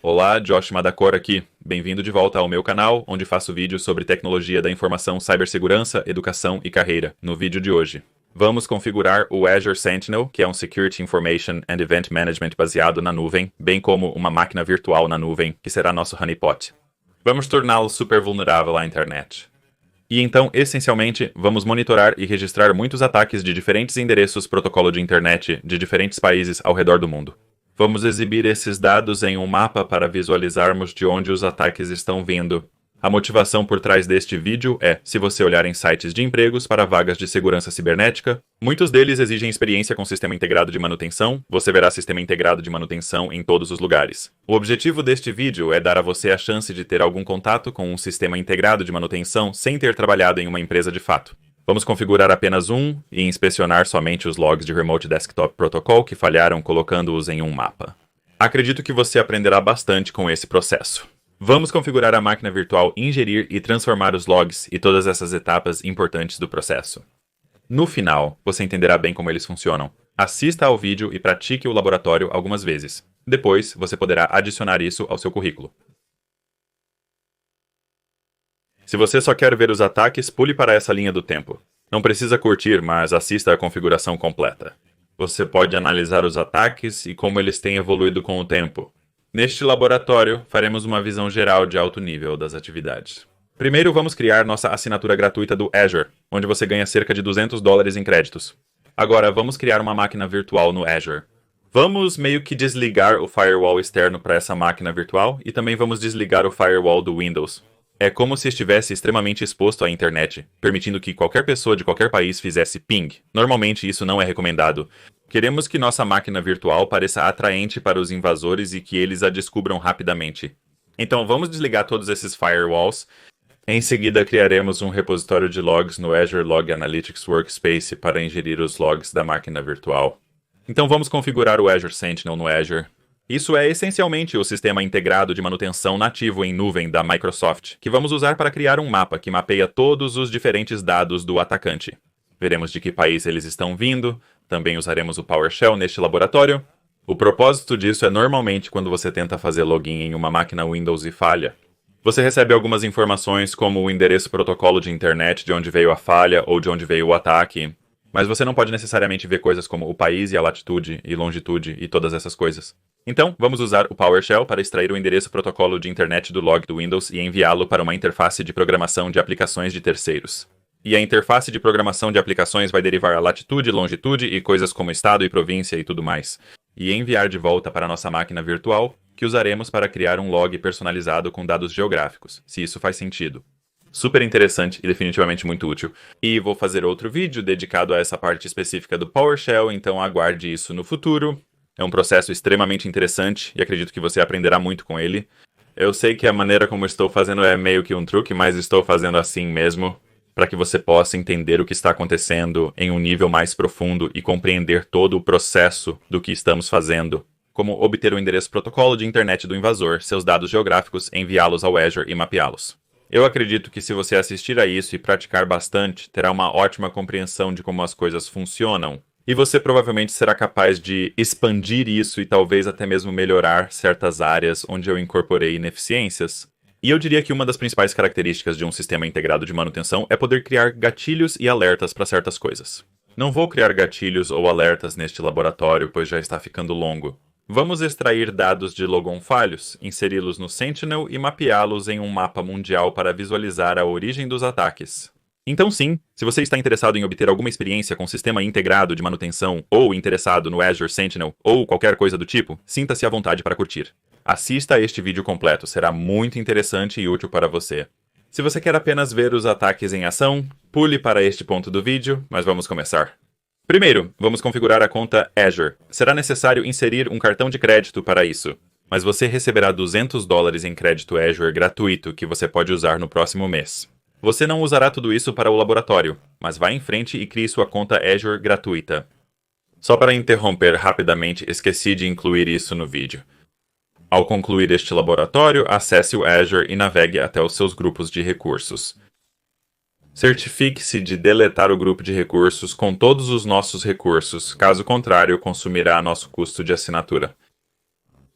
Olá, Josh Madakor aqui. Bem-vindo de volta ao meu canal, onde faço vídeos sobre tecnologia da informação, cibersegurança, educação e carreira. No vídeo de hoje, vamos configurar o Azure Sentinel, que é um Security Information and Event Management baseado na nuvem, bem como uma máquina virtual na nuvem, que será nosso honeypot. Vamos torná-lo super vulnerável à internet. E então, essencialmente, vamos monitorar e registrar muitos ataques de diferentes endereços protocolo de internet de diferentes países ao redor do mundo. Vamos exibir esses dados em um mapa para visualizarmos de onde os ataques estão vindo. A motivação por trás deste vídeo é, se você olhar em sites de empregos para vagas de segurança cibernética, muitos deles exigem experiência com sistema integrado de manutenção, você verá sistema integrado de manutenção em todos os lugares. O objetivo deste vídeo é dar a você a chance de ter algum contato com um sistema integrado de manutenção sem ter trabalhado em uma empresa de fato. Vamos configurar apenas um e inspecionar somente os logs de Remote Desktop Protocol que falharam colocando-os em um mapa. Acredito que você aprenderá bastante com esse processo. Vamos configurar a máquina virtual, ingerir e transformar os logs e todas essas etapas importantes do processo. No final, você entenderá bem como eles funcionam. Assista ao vídeo e pratique o laboratório algumas vezes. Depois, você poderá adicionar isso ao seu currículo. Se você só quer ver os ataques, pule para essa linha do tempo. Não precisa curtir, mas assista à configuração completa. Você pode analisar os ataques e como eles têm evoluído com o tempo. Neste laboratório, faremos uma visão geral de alto nível das atividades. Primeiro, vamos criar nossa assinatura gratuita do Azure, onde você ganha cerca de $200 em créditos. Agora, vamos criar uma máquina virtual no Azure. Vamos meio que desligar o firewall externo para essa máquina virtual e também vamos desligar o firewall do Windows. É como se estivesse extremamente exposto à internet, permitindo que qualquer pessoa de qualquer país fizesse ping. Normalmente isso não é recomendado. Queremos que nossa máquina virtual pareça atraente para os invasores e que eles a descubram rapidamente. Então vamos desligar todos esses firewalls. Em seguida criaremos um repositório de logs no Azure Log Analytics Workspace para ingerir os logs da máquina virtual. Então vamos configurar o Azure Sentinel no Azure. Isso é essencialmente o sistema integrado de manutenção nativo em nuvem da Microsoft, que vamos usar para criar um mapa que mapeia todos os diferentes dados do atacante. Veremos de que país eles estão vindo, também usaremos o PowerShell neste laboratório. O propósito disso é normalmente quando você tenta fazer login em uma máquina Windows e falha. Você recebe algumas informações como o endereço protocolo de internet de onde veio a falha ou de onde veio o ataque, mas você não pode necessariamente ver coisas como o país e a latitude e longitude e todas essas coisas. Então, vamos usar o PowerShell para extrair o endereço protocolo de internet do log do Windows e enviá-lo para uma interface de programação de aplicações de terceiros. E a interface de programação de aplicações vai derivar a latitude, longitude e coisas como estado e província e tudo mais. E enviar de volta para a nossa máquina virtual, que usaremos para criar um log personalizado com dados geográficos, se isso faz sentido. Super interessante e definitivamente muito útil. E vou fazer outro vídeo dedicado a essa parte específica do PowerShell, então aguarde isso no futuro. É um processo extremamente interessante e acredito que você aprenderá muito com ele. Eu sei que a maneira como estou fazendo é meio que um truque, mas estou fazendo assim mesmo, para que você possa entender o que está acontecendo em um nível mais profundo e compreender todo o processo do que estamos fazendo, como obter o endereço protocolo de internet do invasor, seus dados geográficos, enviá-los ao Azure e mapeá-los. Eu acredito que se você assistir a isso e praticar bastante, terá uma ótima compreensão de como as coisas funcionam. E você provavelmente será capaz de expandir isso e talvez até mesmo melhorar certas áreas onde eu incorporei ineficiências. E eu diria que uma das principais características de um sistema integrado de manutenção é poder criar gatilhos e alertas para certas coisas. Não vou criar gatilhos ou alertas neste laboratório, pois já está ficando longo. Vamos extrair dados de logon falhos, inseri-los no Sentinel e mapeá-los em um mapa mundial para visualizar a origem dos ataques. Então sim, se você está interessado em obter alguma experiência com sistema integrado de manutenção ou interessado no Azure Sentinel ou qualquer coisa do tipo, sinta-se à vontade para curtir. Assista a este vídeo completo, será muito interessante e útil para você. Se você quer apenas ver os ataques em ação, pule para este ponto do vídeo, mas vamos começar. Primeiro, vamos configurar a conta Azure. Será necessário inserir um cartão de crédito para isso, mas você receberá $200 em crédito Azure gratuito que você pode usar no próximo mês. Você não usará tudo isso para o laboratório, mas vá em frente e crie sua conta Azure gratuita. Só para interromper rapidamente, esqueci de incluir isso no vídeo. Ao concluir este laboratório, acesse o Azure e navegue até os seus grupos de recursos. Certifique-se de deletar o grupo de recursos com todos os nossos recursos, caso contrário, consumirá nosso custo de assinatura.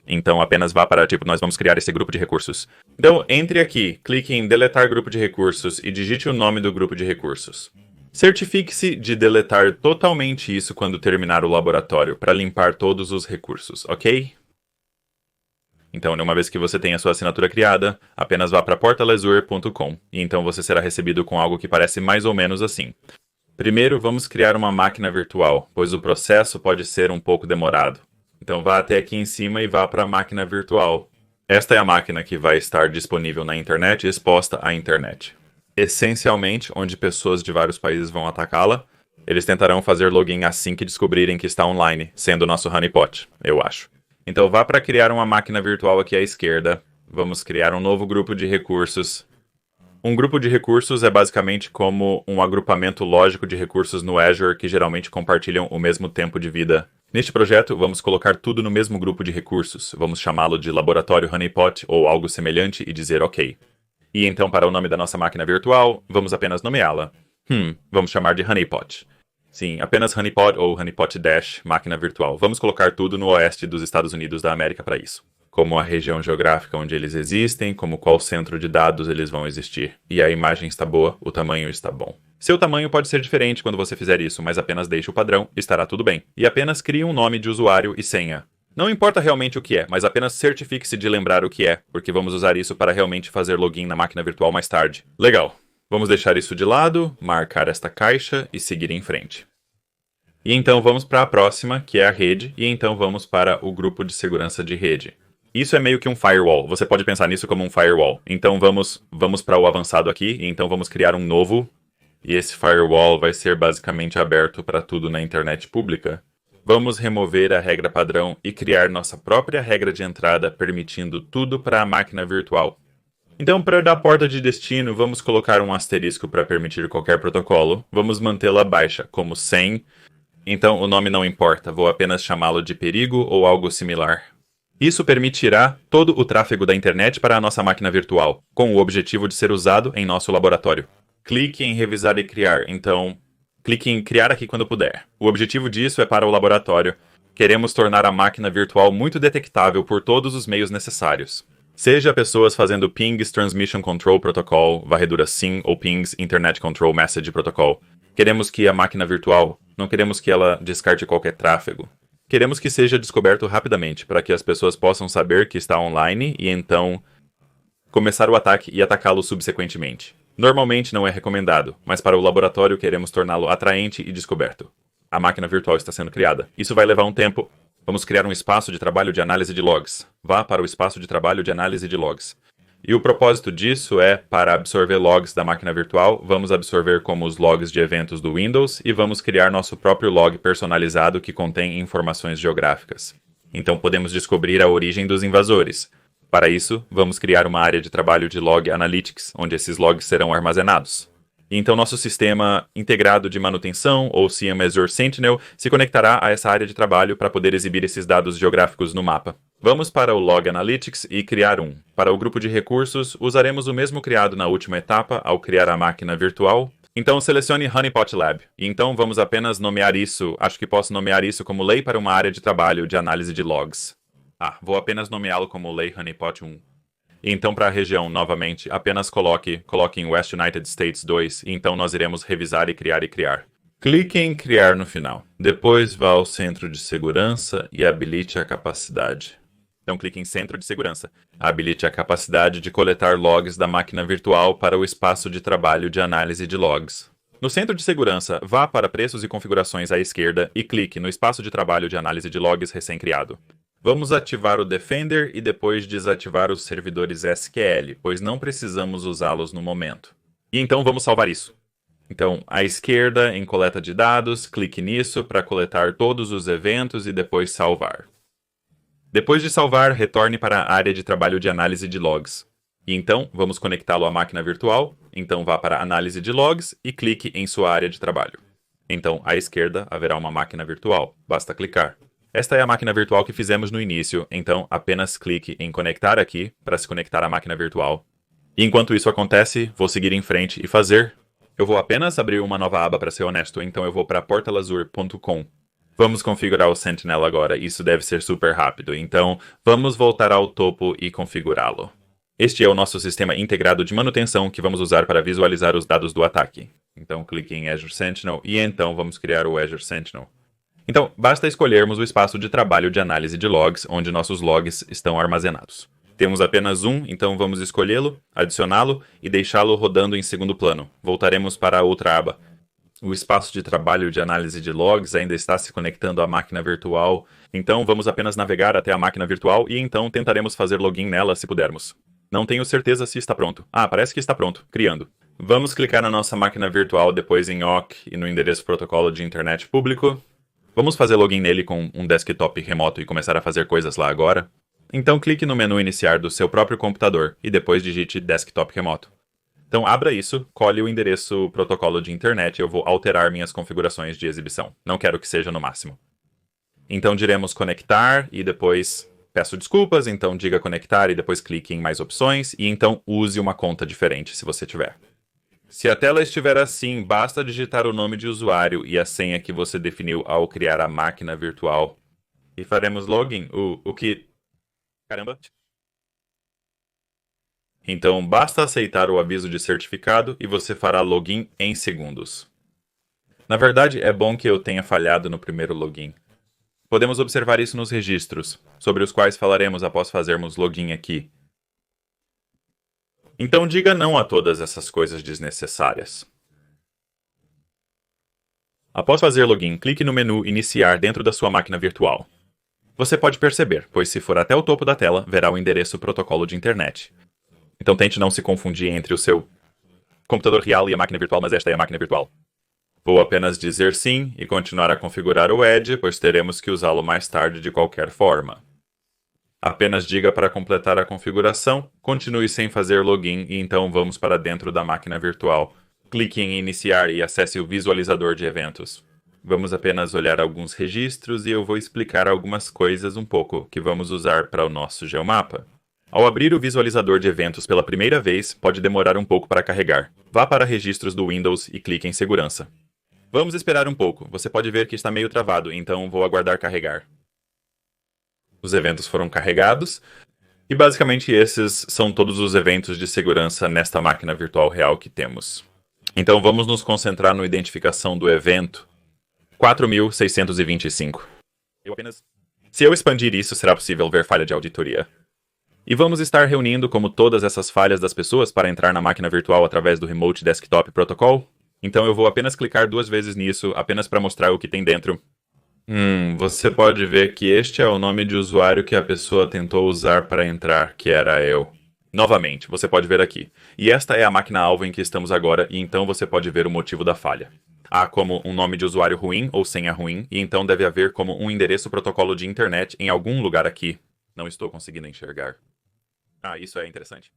Então apenas vá para, tipo, nós vamos criar esse grupo de recursos. Então entre aqui, clique em deletar grupo de recursos e digite o nome do grupo de recursos. Certifique-se de deletar totalmente isso quando terminar o laboratório, para limpar todos os recursos, ok? Então, uma vez que você tem a sua assinatura criada, apenas vá para portalazure.com e então você será recebido com algo que parece mais ou menos assim. Primeiro, vamos criar uma máquina virtual, pois o processo pode ser um pouco demorado. Então vá até aqui em cima e vá para a máquina virtual. Esta é a máquina que vai estar disponível na internet e exposta à internet. Essencialmente, onde pessoas de vários países vão atacá-la, eles tentarão fazer login assim que descobrirem que está online, sendo o nosso honeypot, eu acho. Então vá para criar uma máquina virtual aqui à esquerda. Vamos criar um novo grupo de recursos. Um grupo de recursos é basicamente como um agrupamento lógico de recursos no Azure que geralmente compartilham o mesmo tempo de vida. Neste projeto, vamos colocar tudo no mesmo grupo de recursos. Vamos chamá-lo de Laboratório Honeypot ou algo semelhante e dizer OK. E então, para o nome da nossa máquina virtual, vamos apenas nomeá-la. Vamos chamar de Honeypot. Sim, apenas Honeypot ou Honeypot Dash, máquina virtual. Vamos colocar tudo no oeste dos Estados Unidos da América para isso. Como a região geográfica onde eles existem, como qual centro de dados eles vão existir. E a imagem está boa, o tamanho está bom. Seu tamanho pode ser diferente quando você fizer isso, mas apenas deixe o padrão, estará tudo bem. E apenas crie um nome de usuário e senha. Não importa realmente o que é, mas apenas certifique-se de lembrar o que é, porque vamos usar isso para realmente fazer login na máquina virtual mais tarde. Legal. Vamos deixar isso de lado, marcar esta caixa e seguir em frente. E então vamos para a próxima, que é a rede, e então vamos para o grupo de segurança de rede. Isso é meio que um firewall, você pode pensar nisso como um firewall. Então vamos para o avançado aqui, e então vamos criar um novo, e esse firewall vai ser basicamente aberto para tudo na internet pública. Vamos remover a regra padrão e criar nossa própria regra de entrada, permitindo tudo para a máquina virtual. Então, para dar porta de destino, vamos colocar um asterisco para permitir qualquer protocolo. Vamos mantê-la baixa, como 100. Então, o nome não importa, vou apenas chamá-lo de perigo ou algo similar. Isso permitirá todo o tráfego da internet para a nossa máquina virtual, com o objetivo de ser usado em nosso laboratório. Clique em revisar e criar, então... Clique em criar aqui quando puder. O objetivo disso é para o laboratório. Queremos tornar a máquina virtual muito detectável por todos os meios necessários. Seja pessoas fazendo pings Transmission Control Protocol, varredura SYN ou pings Internet Control Message Protocol. Queremos que a máquina virtual, não queremos que ela descarte qualquer tráfego. Queremos que seja descoberto rapidamente, para que as pessoas possam saber que está online e então começar o ataque e atacá-lo subsequentemente. Normalmente não é recomendado, mas para o laboratório queremos torná-lo atraente e descoberto. A máquina virtual está sendo criada. Isso vai levar um tempo. Vamos criar um espaço de trabalho de análise de logs. Vá para o espaço de trabalho de análise de logs. E o propósito disso é, para absorver logs da máquina virtual, vamos absorver como os logs de eventos do Windows e vamos criar nosso próprio log personalizado que contém informações geográficas. Então podemos descobrir a origem dos invasores. Para isso, vamos criar uma área de trabalho de Log Analytics, onde esses logs serão armazenados. E então nosso sistema integrado de manutenção, ou CM Azure Sentinel, se conectará a essa área de trabalho para poder exibir esses dados geográficos no mapa. Vamos para o Log Analytics e criar um. Para o grupo de recursos, usaremos o mesmo criado na última etapa ao criar a máquina virtual. Então selecione Honeypot Lab. E então vamos apenas nomear isso, acho que posso nomear isso como lei para uma área de trabalho de análise de logs. Vou apenas nomeá-lo como Lei Honeypot 1. E então, para a região, novamente, apenas coloque em West United States 2, e então nós iremos revisar e criar. Clique em Criar no final. Depois vá ao Centro de Segurança e habilite a capacidade. Então, clique em Centro de Segurança. Habilite a capacidade de coletar logs da máquina virtual para o espaço de trabalho de análise de logs. No Centro de Segurança, vá para Preços e Configurações à esquerda e clique no espaço de trabalho de análise de logs recém-criado. Vamos ativar o Defender e depois desativar os servidores SQL, pois não precisamos usá-los no momento. E então vamos salvar isso. Então, à esquerda, em coleta de dados, clique nisso para coletar todos os eventos e depois salvar. Depois de salvar, retorne para a área de trabalho de análise de logs. E então, vamos conectá-lo à máquina virtual. Então, vá para Análise de Logs e clique em sua área de trabalho. Então, à esquerda, haverá uma máquina virtual. Basta clicar. Esta é a máquina virtual que fizemos no início, então apenas clique em Conectar aqui para se conectar à máquina virtual. E enquanto isso acontece, vou seguir em frente e fazer. Eu vou apenas abrir uma nova aba para ser honesto, então eu vou para portalazure.com. Vamos configurar o Sentinel agora, isso deve ser super rápido, então vamos voltar ao topo e configurá-lo. Este é o nosso sistema integrado de manutenção que vamos usar para visualizar os dados do ataque. Então clique em Azure Sentinel e então vamos criar o Azure Sentinel. Então, basta escolhermos o espaço de trabalho de análise de logs, onde nossos logs estão armazenados. Temos apenas um, então vamos escolhê-lo, adicioná-lo e deixá-lo rodando em segundo plano. Voltaremos para a outra aba. O espaço de trabalho de análise de logs ainda está se conectando à máquina virtual, então vamos apenas navegar até a máquina virtual e então tentaremos fazer login nela se pudermos. Não tenho certeza se está pronto. Ah, parece que está pronto. Criando. Vamos clicar na nossa máquina virtual, depois em OK e no endereço protocolo de internet público. Vamos fazer login nele com um desktop remoto e começar a fazer coisas lá agora. Então clique no menu iniciar do seu próprio computador e depois digite desktop remoto. Então abra isso, colhe o endereço protocolo de internet e eu vou alterar minhas configurações de exibição. Não quero que seja no máximo. Então diremos conectar e depois peço desculpas, então diga conectar e depois clique em mais opções e então use uma conta diferente se você tiver. Se a tela estiver assim, basta digitar o nome de usuário e a senha que você definiu ao criar a máquina virtual. E faremos login. O que... Caramba. Então basta aceitar o aviso de certificado e você fará login em segundos. Na verdade, é bom que eu tenha falhado no primeiro login. Podemos observar isso nos registros, sobre os quais falaremos após fazermos login aqui. Então diga não a todas essas coisas desnecessárias. Após fazer login, clique no menu Iniciar dentro da sua máquina virtual. Você pode perceber, pois se for até o topo da tela, verá o endereço protocolo de internet. Então tente não se confundir entre o seu computador real e a máquina virtual, mas esta é a máquina virtual. Vou apenas dizer sim e continuar a configurar o Edge, pois teremos que usá-lo mais tarde de qualquer forma. Apenas diga para completar a configuração, continue sem fazer login e então vamos para dentro da máquina virtual. Clique em iniciar e acesse o visualizador de eventos. Vamos apenas olhar alguns registros e eu vou explicar algumas coisas um pouco que vamos usar para o nosso geomapa. Ao abrir o visualizador de eventos pela primeira vez, pode demorar um pouco para carregar. Vá para registros do Windows e clique em segurança. Vamos esperar um pouco, você pode ver que está meio travado, então vou aguardar carregar. Os eventos foram carregados, e basicamente esses são todos os eventos de segurança nesta máquina virtual real que temos. Então vamos nos concentrar na identificação do evento 4625. Se eu expandir isso, será possível ver falha de auditoria. E vamos estar reunindo como todas essas falhas das pessoas para entrar na máquina virtual através do Remote Desktop Protocol. Então eu vou apenas clicar 2 vezes nisso, apenas para mostrar o que tem dentro. Você pode ver que este é o nome de usuário que a pessoa tentou usar para entrar, que era eu. Novamente, você pode ver aqui. E esta é a máquina-alvo em que estamos agora, e então você pode ver o motivo da falha. Há como um nome de usuário ruim ou senha ruim, e então deve haver como um endereço protocolo de internet em algum lugar aqui. Não estou conseguindo enxergar. Isso é interessante.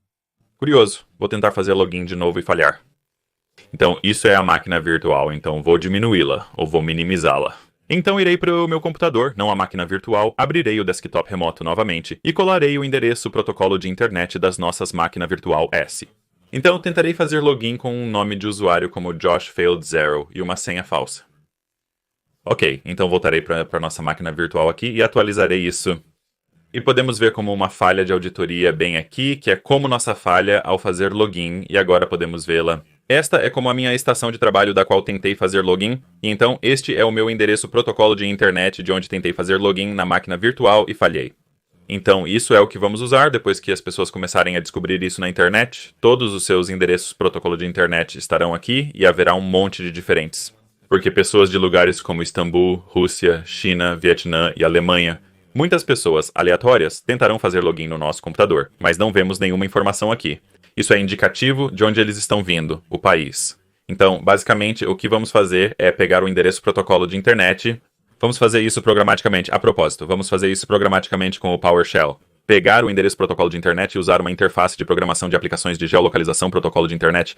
Curioso, vou tentar fazer login de novo e falhar. Então, isso é a máquina virtual, então vou diminuí-la, ou vou minimizá-la. Então irei para o meu computador, não a máquina virtual, abrirei o desktop remoto novamente e colarei o endereço protocolo de internet das nossas máquina virtual S. Então tentarei fazer login com um nome de usuário como JoshFailed0 e uma senha falsa. Ok, então voltarei para nossa máquina virtual aqui e atualizarei isso. E podemos ver como uma falha de auditoria bem aqui, que é como nossa falha ao fazer login, e agora podemos vê-la. Esta é como a minha estação de trabalho da qual tentei fazer login, e então este é o meu endereço protocolo de internet de onde tentei fazer login na máquina virtual e falhei. Então isso é o que vamos usar depois que as pessoas começarem a descobrir isso na internet. Todos os seus endereços protocolo de internet estarão aqui e haverá um monte de diferentes. Porque pessoas de lugares como Istambul, Rússia, China, Vietnã e Alemanha, muitas pessoas aleatórias tentarão fazer login no nosso computador, mas não vemos nenhuma informação aqui. Isso é indicativo de onde eles estão vindo, o país. Então, basicamente, o que vamos fazer é pegar o endereço protocolo de internet. Vamos fazer isso programaticamente. A propósito, vamos fazer isso programaticamente com o PowerShell. Pegar o endereço protocolo de internet e usar uma interface de programação de aplicações de geolocalização protocolo de internet.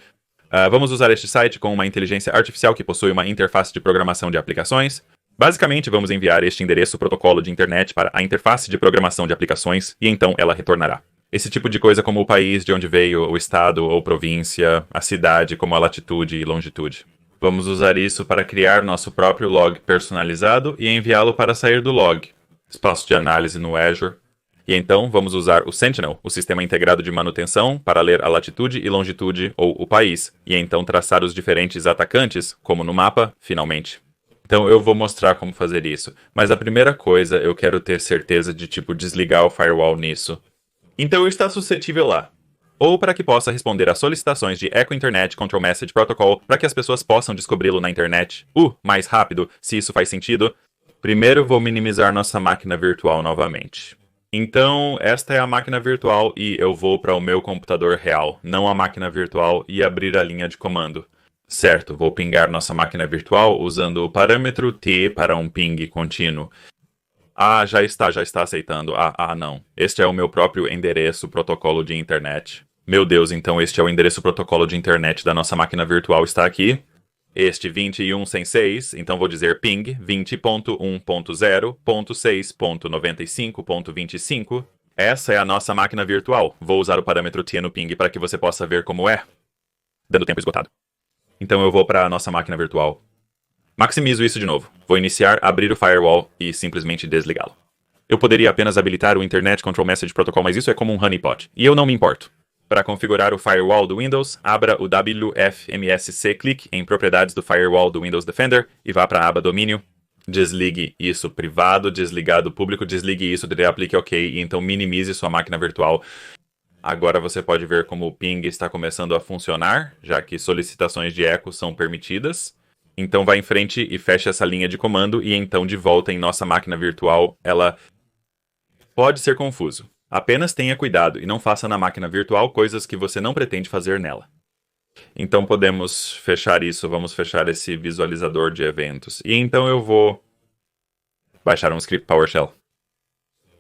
Vamos usar este site com uma inteligência artificial que possui uma interface de programação de aplicações. Basicamente, vamos enviar este endereço protocolo de internet para a interface de programação de aplicações e então ela retornará. Esse tipo de coisa como o país de onde veio, o estado ou província, a cidade como a latitude e longitude. Vamos usar isso para criar nosso próprio log personalizado e enviá-lo para sair do log, espaço de análise no Azure. E então vamos usar o Sentinel, o sistema integrado de manutenção, para ler a latitude e longitude ou o país, e então traçar os diferentes atacantes, como no mapa, finalmente. Então eu vou mostrar como fazer isso, mas a primeira coisa eu quero ter certeza de desligar o firewall nisso. Então está suscetível lá. Ou para que possa responder às solicitações de Echo Internet Control Message Protocol para que as pessoas possam descobri-lo na internet. Mais rápido, se isso faz sentido. Primeiro vou minimizar nossa máquina virtual novamente. Então, esta é a máquina virtual e eu vou para o meu computador real, não a máquina virtual, e abrir a linha de comando. Certo, vou pingar nossa máquina virtual usando o parâmetro T para um ping contínuo. Já está aceitando. Não. Este é o meu próprio endereço protocolo de internet. Meu Deus, então este é o endereço protocolo de internet da nossa máquina virtual, está aqui. Este 21.106, então vou dizer ping 20.1.0.6.95.25. Essa é a nossa máquina virtual. Vou usar o parâmetro T no ping para que você possa ver como é. Dando tempo esgotado. Então eu vou para a nossa máquina virtual. Maximizo isso de novo. Vou iniciar, abrir o firewall e simplesmente desligá-lo. Eu poderia apenas habilitar o Internet Control Message Protocol, mas isso é como um honeypot. E eu não me importo. Para configurar o firewall do Windows, abra o WFMSC, clique em Propriedades do Firewall do Windows Defender e vá para a aba Domínio. Desligue isso privado, desligado público, desligue isso, aplique OK e então minimize sua máquina virtual. Agora você pode ver como o ping está começando a funcionar, já que solicitações de eco são permitidas. Então vá em frente e feche essa linha de comando e então de volta em nossa máquina virtual, ela pode ser confuso. Apenas tenha cuidado e não faça na máquina virtual coisas que você não pretende fazer nela. Então podemos fechar isso, vamos fechar esse visualizador de eventos. E então eu vou baixar um script PowerShell.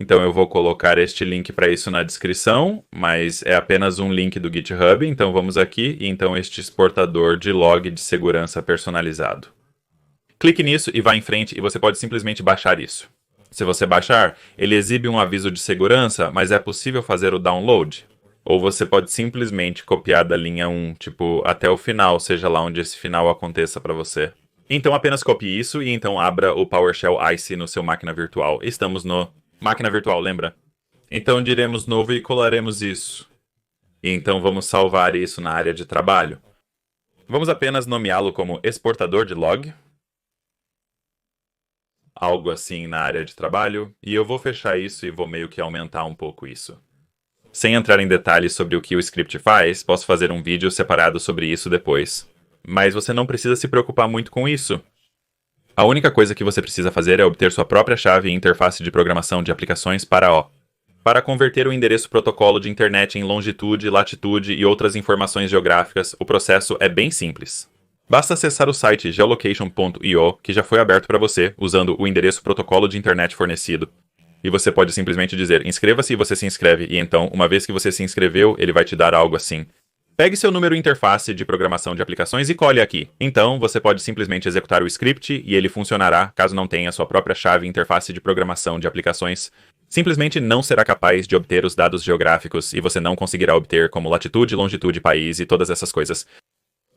Então eu vou colocar este link para isso na descrição, mas é apenas um link do GitHub, então vamos aqui, e então este exportador de log de segurança personalizado. Clique nisso e vá em frente e você pode simplesmente baixar isso. Se você baixar, ele exibe um aviso de segurança, mas é possível fazer o download. Ou você pode simplesmente copiar da linha 1, até o final, seja lá onde esse final aconteça para você. Então apenas copie isso e então abra o PowerShell ICE no seu máquina virtual. Estamos no máquina virtual, lembra? Então diremos novo e colaremos isso. E então vamos salvar isso na área de trabalho. Vamos apenas nomeá-lo como exportador de log. Algo assim na área de trabalho, e eu vou fechar isso e vou meio que aumentar um pouco isso. Sem entrar em detalhes sobre o que o script faz, posso fazer um vídeo separado sobre isso depois. Mas você não precisa se preocupar muito com isso. A única coisa que você precisa fazer é obter sua própria chave e interface de programação de aplicações para converter o endereço protocolo de internet em longitude, latitude e outras informações geográficas, o processo é bem simples. Basta acessar o site geolocation.io, que já foi aberto para você, usando o endereço protocolo de internet fornecido. E você pode simplesmente dizer, inscreva-se e você se inscreve, e então, uma vez que você se inscreveu, ele vai te dar algo assim. Pegue seu número interface de programação de aplicações e colhe aqui. Então, você pode simplesmente executar o script e ele funcionará, caso não tenha sua própria chave interface de programação de aplicações. Simplesmente não será capaz de obter os dados geográficos e você não conseguirá obter como latitude, longitude, país e todas essas coisas.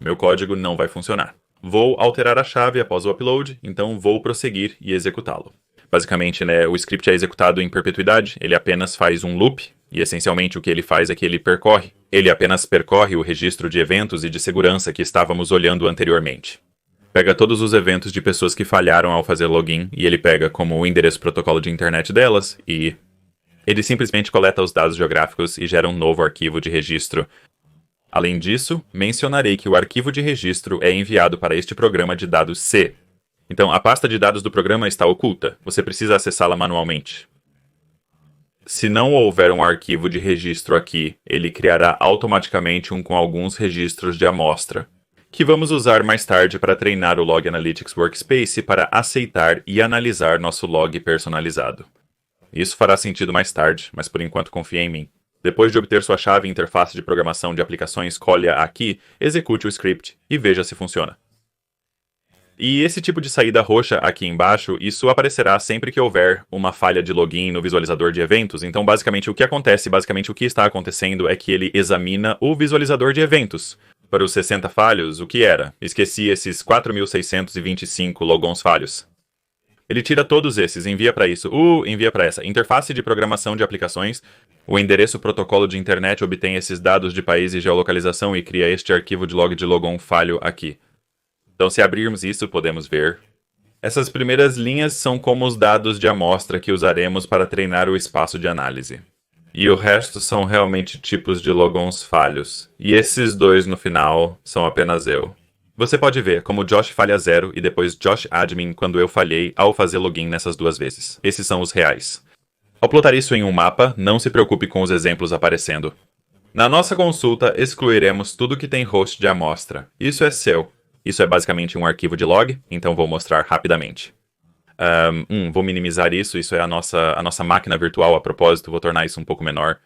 Meu código não vai funcionar. Vou alterar a chave após o upload, então vou prosseguir e executá-lo. Basicamente, o script é executado em perpetuidade, ele apenas faz um loop, e essencialmente o que ele faz é que ele apenas percorre o registro de eventos e de segurança que estávamos olhando anteriormente. Pega todos os eventos de pessoas que falharam ao fazer login, e ele pega como o endereço protocolo de internet delas, e ele simplesmente coleta os dados geográficos e gera um novo arquivo de registro. Além disso, mencionarei que o arquivo de registro é enviado para este programa de dados C. Então, a pasta de dados do programa está oculta, você precisa acessá-la manualmente. Se não houver um arquivo de registro aqui, ele criará automaticamente um com alguns registros de amostra, que vamos usar mais tarde para treinar o Log Analytics Workspace para aceitar e analisar nosso log personalizado. Isso fará sentido mais tarde, mas por enquanto confie em mim. Depois de obter sua chave e interface de programação de aplicações, colhe-a aqui, execute o script e veja se funciona. E esse tipo de saída roxa aqui embaixo, isso aparecerá sempre que houver uma falha de login no visualizador de eventos. Então, basicamente, o que está acontecendo é que ele examina o visualizador de eventos. para os 60 falhos, o que era? Esqueci esses 4.625 logons falhos. Ele tira todos esses, envia para isso. Envia para essa. Interface de programação de aplicações. O endereço protocolo de internet obtém esses dados de país e geolocalização e cria este arquivo de log de logon falho aqui. Então, se abrirmos isso, podemos ver. Essas primeiras linhas são como os dados de amostra que usaremos para treinar o espaço de análise. E o resto são realmente tipos de logons falhos. E esses dois no final são apenas eu. Você pode ver como Josh falha 0 e depois Josh admin quando eu falhei ao fazer login nessas duas vezes. Esses são os reais. Ao plotar isso em um mapa, não se preocupe com os exemplos aparecendo. Na nossa consulta, excluiremos tudo que tem host de amostra. Isso é seu. Isso é basicamente um arquivo de log, então vou mostrar rapidamente. Vou minimizar isso, isso é a nossa máquina virtual a propósito, vou tornar isso um pouco menor.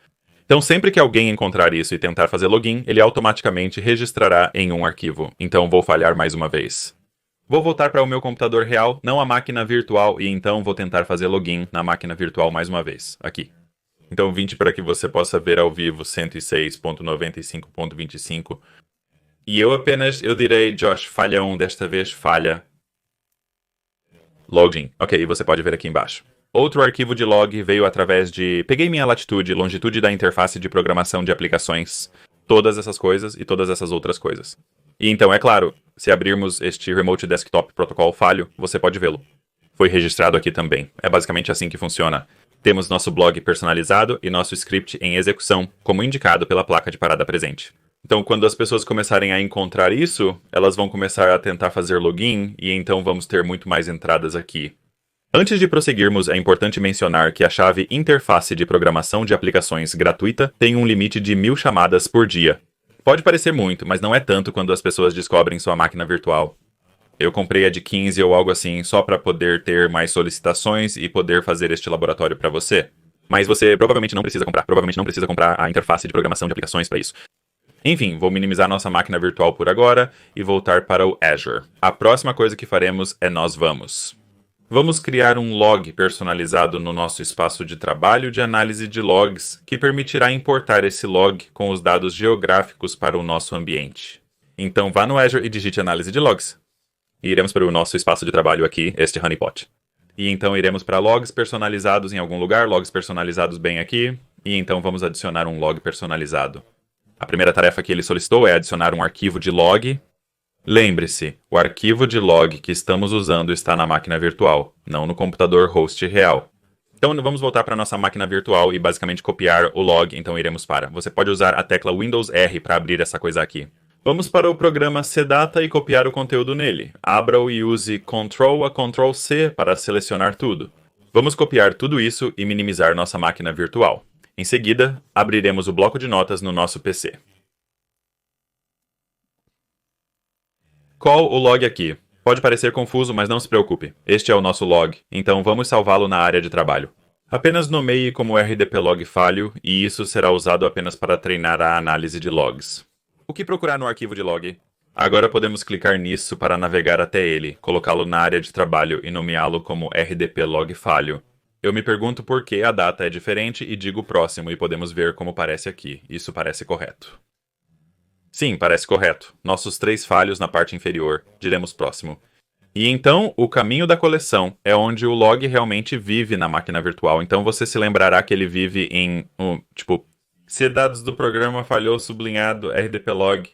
Então, sempre que alguém encontrar isso e tentar fazer login, ele automaticamente registrará em um arquivo. Então, vou falhar mais uma vez. Vou voltar para o meu computador real, não a máquina virtual, e então vou tentar fazer login na máquina virtual mais uma vez, aqui. Então, 20 para que você possa ver ao vivo 106.95.25. E eu direi, Josh, falha 1, desta vez falha. Login. Ok, e você pode ver aqui embaixo. Outro arquivo de log veio através de... Peguei minha latitude, longitude da interface de programação de aplicações, todas essas coisas e todas essas outras coisas. E então, é claro, se abrirmos este Remote Desktop Protocol falho, você pode vê-lo. Foi registrado aqui também. É basicamente assim que funciona. Temos nosso blog personalizado e nosso script em execução, como indicado pela placa de parada presente. Então, quando as pessoas começarem a encontrar isso, elas vão começar a tentar fazer login, e então vamos ter muito mais entradas aqui. Antes de prosseguirmos, é importante mencionar que a chave Interface de Programação de Aplicações gratuita tem um limite de 1000 chamadas por dia. Pode parecer muito, mas não é tanto quando as pessoas descobrem sua máquina virtual. Eu comprei a de 15 ou algo assim só para poder ter mais solicitações e poder fazer este laboratório para você. Mas você provavelmente não precisa comprar a interface de programação de aplicações para isso. Enfim, vou minimizar nossa máquina virtual por agora e voltar para o Azure. A próxima coisa que faremos é Vamos criar um log personalizado no nosso espaço de trabalho de análise de logs, que permitirá importar esse log com os dados geográficos para o nosso ambiente. Então vá no Azure e digite análise de logs. E iremos para o nosso espaço de trabalho aqui, este honeypot. E então iremos para logs personalizados em algum lugar, logs personalizados bem aqui, e então vamos adicionar um log personalizado. A primeira tarefa que ele solicitou é adicionar um arquivo de log. Lembre-se, o arquivo de log que estamos usando está na máquina virtual, não no computador host real. Então vamos voltar para a nossa máquina virtual e basicamente copiar o log, então iremos para. Você pode usar a tecla Windows R para abrir essa coisa aqui. Vamos para o programa CData e copiar o conteúdo nele. Abra-o e use Ctrl a Ctrl C para selecionar tudo. Vamos copiar tudo isso e minimizar nossa máquina virtual. Em seguida, abriremos o bloco de notas no nosso PC. Call o log aqui. Pode parecer confuso, mas não se preocupe. Este é o nosso log, então vamos salvá-lo na área de trabalho. Apenas nomeie como rdplog falho, e isso será usado apenas para treinar a análise de logs. O que procurar no arquivo de log? Agora podemos clicar nisso para navegar até ele, colocá-lo na área de trabalho e nomeá-lo como rdplog falho. Eu me pergunto por que a data é diferente e digo próximo e podemos ver como parece aqui. Isso parece correto. Sim, parece correto. Nossos 3 falhos na parte inferior. Diremos próximo. E então, o caminho da coleção é onde o log realmente vive na máquina virtual. Então você se lembrará que ele vive em, se dados do programa falhou sublinhado rdplog.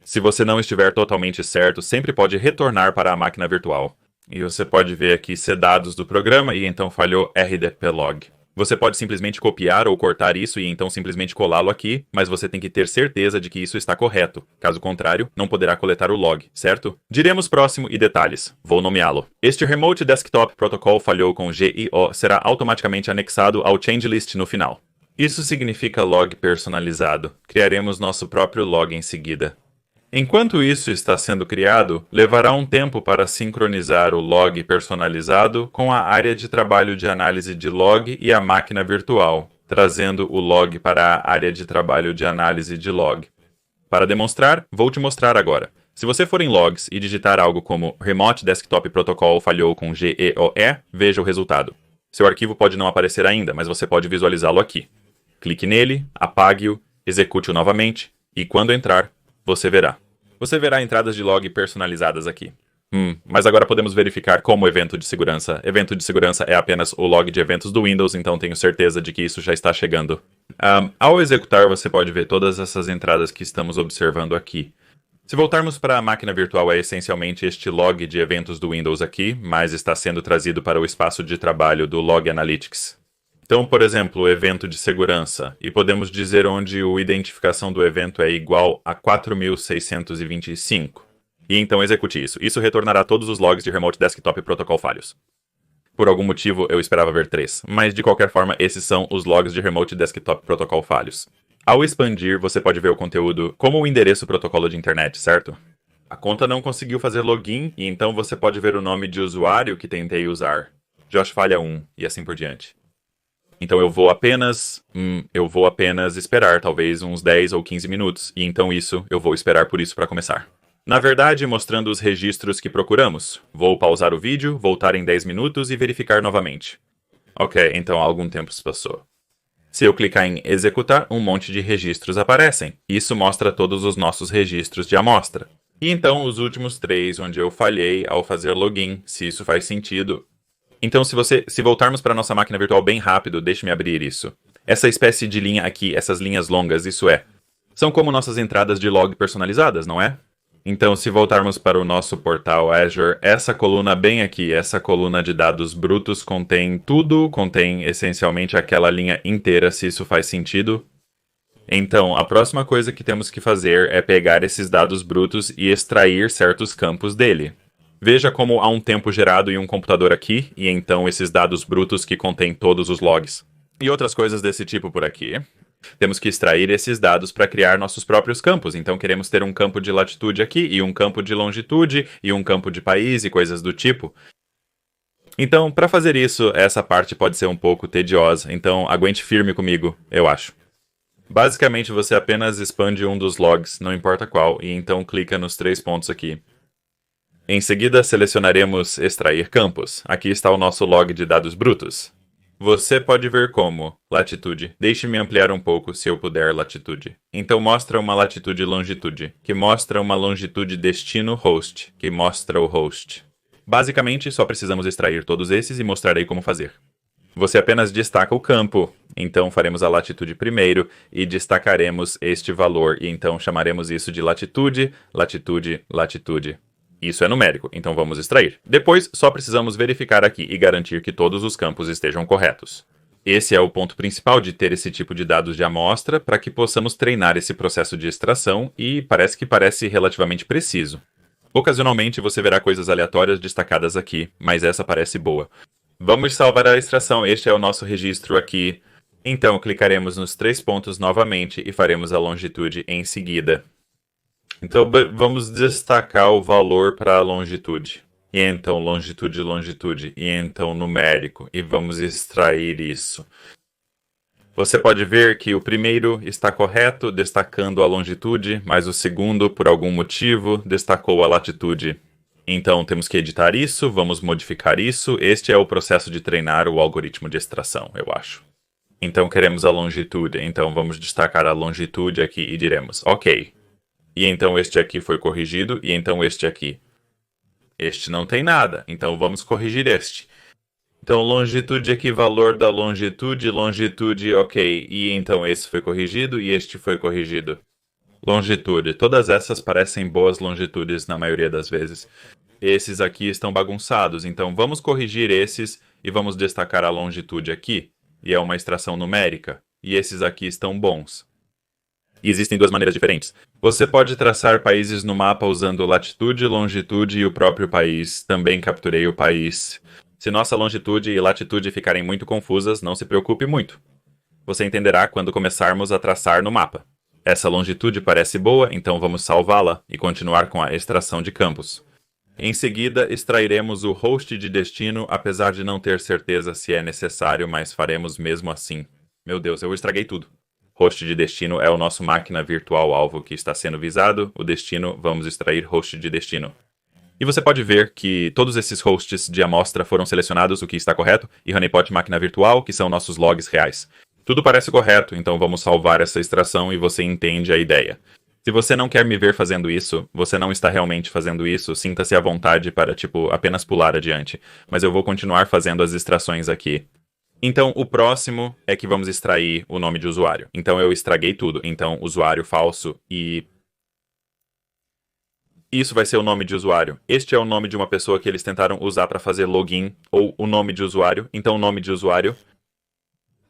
Se você não estiver totalmente certo, sempre pode retornar para a máquina virtual. E você pode ver aqui se dados do programa e então falhou rdplog. Você pode simplesmente copiar ou cortar isso e então simplesmente colá-lo aqui, mas você tem que ter certeza de que isso está correto. Caso contrário, não poderá coletar o log, certo? Diremos próximo e detalhes. Vou nomeá-lo. Este Remote Desktop Protocol falhou com GIO será automaticamente anexado ao change list no final. Isso significa log personalizado. Criaremos nosso próprio log em seguida. Enquanto isso está sendo criado, levará um tempo para sincronizar o log personalizado com a área de trabalho de análise de log e a máquina virtual, trazendo o log para a área de trabalho de análise de log. Para demonstrar, vou te mostrar agora. Se você for em logs e digitar algo como Remote Desktop Protocol falhou com GEOE, veja o resultado. Seu arquivo pode não aparecer ainda, mas você pode visualizá-lo aqui. Clique nele, apague-o, execute-o novamente e, quando entrar, Você verá. Você verá entradas de log personalizadas aqui. Mas agora podemos verificar como evento de segurança. Evento de segurança é apenas o log de eventos do Windows, então tenho certeza de que isso já está chegando. Ao executar, você pode ver todas essas entradas que estamos observando aqui. Se voltarmos para a máquina virtual, é essencialmente este log de eventos do Windows aqui, mas está sendo trazido para o espaço de trabalho do Log Analytics. Então, por exemplo, evento de segurança, e podemos dizer onde a identificação do evento é igual a 4625. E então execute isso. Isso retornará todos os logs de Remote Desktop Protocol falhos. Por algum motivo, eu esperava ver 3, mas de qualquer forma, esses são os logs de Remote Desktop Protocol falhos. Ao expandir, você pode ver o conteúdo como o endereço protocolo de internet, certo? A conta não conseguiu fazer login, e então você pode ver o nome de usuário que tentei usar. Josh falha 1, e assim por diante. Então eu vou apenas esperar talvez uns 10 ou 15 minutos, e então eu vou esperar por isso para começar. Na verdade, mostrando os registros que procuramos. Vou pausar o vídeo, voltar em 10 minutos e verificar novamente. Ok, então algum tempo se passou. Se eu clicar em executar, um monte de registros aparecem. Isso mostra todos os nossos registros de amostra. E então os últimos 3 onde eu falhei ao fazer login, se isso faz sentido. Então se voltarmos para a nossa máquina virtual bem rápido, deixe-me abrir isso. Essa espécie de linha aqui, essas linhas longas, são como nossas entradas de log personalizadas, não é? Então, se voltarmos para o nosso portal Azure, essa coluna bem aqui, essa coluna de dados brutos contém tudo, contém essencialmente aquela linha inteira, se isso faz sentido. Então, a próxima coisa que temos que fazer é pegar esses dados brutos e extrair certos campos dele. Veja como há um tempo gerado em um computador aqui, e então esses dados brutos que contêm todos os logs. E outras coisas desse tipo por aqui. Temos que extrair esses dados para criar nossos próprios campos. Então queremos ter um campo de latitude aqui, e um campo de longitude, e um campo de país e coisas do tipo. Então, para fazer isso, essa parte pode ser um pouco tediosa. Então, aguente firme comigo, eu acho. Basicamente, você apenas expande um dos logs, não importa qual, e então clica nos 3 pontos aqui. Em seguida, selecionaremos extrair campos. Aqui está o nosso log de dados brutos. Você pode ver como latitude. Deixe-me ampliar um pouco, se eu puder, latitude. Então mostra uma latitude e longitude, que mostra uma longitude destino host, que mostra o host. Basicamente, só precisamos extrair todos esses e mostrarei como fazer. Você apenas destaca o campo, então faremos a latitude primeiro e destacaremos este valor, e então chamaremos isso de latitude, latitude, latitude. Isso é numérico, então vamos extrair. Depois, só precisamos verificar aqui e garantir que todos os campos estejam corretos. Esse é o ponto principal de ter esse tipo de dados de amostra para que possamos treinar esse processo de extração e parece relativamente preciso. Ocasionalmente você verá coisas aleatórias destacadas aqui, mas essa parece boa. Vamos salvar a extração, este é o nosso registro aqui. Então clicaremos nos 3 pontos novamente e faremos a longitude em seguida. Então, vamos destacar o valor para a longitude. E então, longitude, longitude. E então, numérico. E vamos extrair isso. Você pode ver que o primeiro está correto, destacando a longitude, mas o segundo, por algum motivo, destacou a latitude. Então, temos que editar isso, vamos modificar isso. Este é o processo de treinar o algoritmo de extração, eu acho. Então, queremos a longitude. Então, vamos destacar a longitude aqui e diremos, ok. E então este aqui foi corrigido, e então este aqui. Este não tem nada, então vamos corrigir este. Então longitude aqui, valor da longitude, longitude, ok. E então esse foi corrigido e este foi corrigido. Longitude, todas essas parecem boas longitudes na maioria das vezes. Esses aqui estão bagunçados, então vamos corrigir esses e vamos destacar a longitude aqui. E é uma extração numérica. E esses aqui estão bons. E existem 2 maneiras diferentes. Você pode traçar países no mapa usando latitude, longitude e o próprio país. Também capturei o país. Se nossa longitude e latitude ficarem muito confusas, não se preocupe muito. Você entenderá quando começarmos a traçar no mapa. Essa longitude parece boa, então vamos salvá-la e continuar com a extração de campos. Em seguida, extrairemos o host de destino, apesar de não ter certeza se é necessário, mas faremos mesmo assim. Meu Deus, eu estraguei tudo. Host de destino é o nosso máquina virtual alvo que está sendo visado. O destino, vamos extrair host de destino. E você pode ver que todos esses hosts de amostra foram selecionados, o que está correto, e honeypot máquina virtual, que são nossos logs reais. Tudo parece correto, então vamos salvar essa extração e você entende a ideia. Se você não quer me ver fazendo isso, você não está realmente fazendo isso, sinta-se à vontade para, tipo, apenas pular adiante. Mas eu vou continuar fazendo as extrações aqui. Então, o próximo é que vamos extrair o nome de usuário. Então, eu estraguei tudo. Então, usuário falso e isso vai ser o nome de usuário. Este é o nome de uma pessoa que eles tentaram usar para fazer login, ou o nome de usuário. Então, o nome de usuário.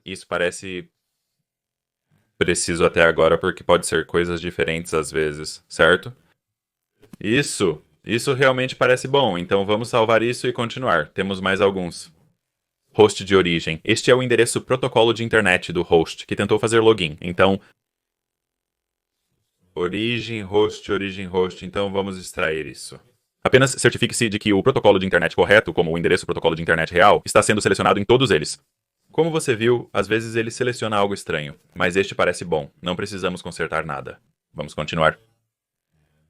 Isso parece preciso até agora, porque pode ser coisas diferentes às vezes, certo? Isso realmente parece bom. Então, vamos salvar isso e continuar. Temos mais alguns. Host de origem. Este é o endereço protocolo de internet do host, que tentou fazer login. Então, origem, host. Então, vamos extrair isso. Apenas certifique-se de que o protocolo de internet correto, como o endereço protocolo de internet real, está sendo selecionado em todos eles. Como você viu, às vezes ele seleciona algo estranho, mas este parece bom. Não precisamos consertar nada. Vamos continuar.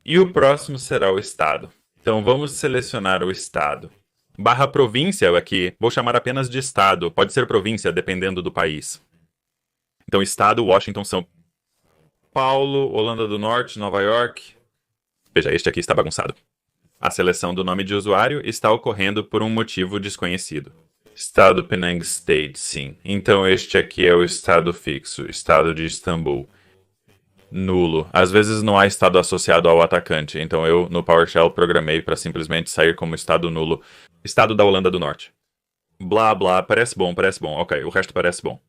E o próximo será o estado. Então, vamos selecionar o estado. Barra província aqui, vou chamar apenas de estado. Pode ser província, dependendo do país. Então, estado, Washington, São Paulo, Holanda do Norte, Nova York. Veja, este aqui está bagunçado. A seleção do nome de usuário está ocorrendo por um motivo desconhecido. Estado Penang State, sim. Então, este aqui é o estado fixo, estado de Istambul. Nulo. Às vezes não há estado associado ao atacante, então eu, no PowerShell, programei para simplesmente sair como estado nulo. Estado da Holanda do Norte. Blá, blá, parece bom. Ok, o resto parece bom.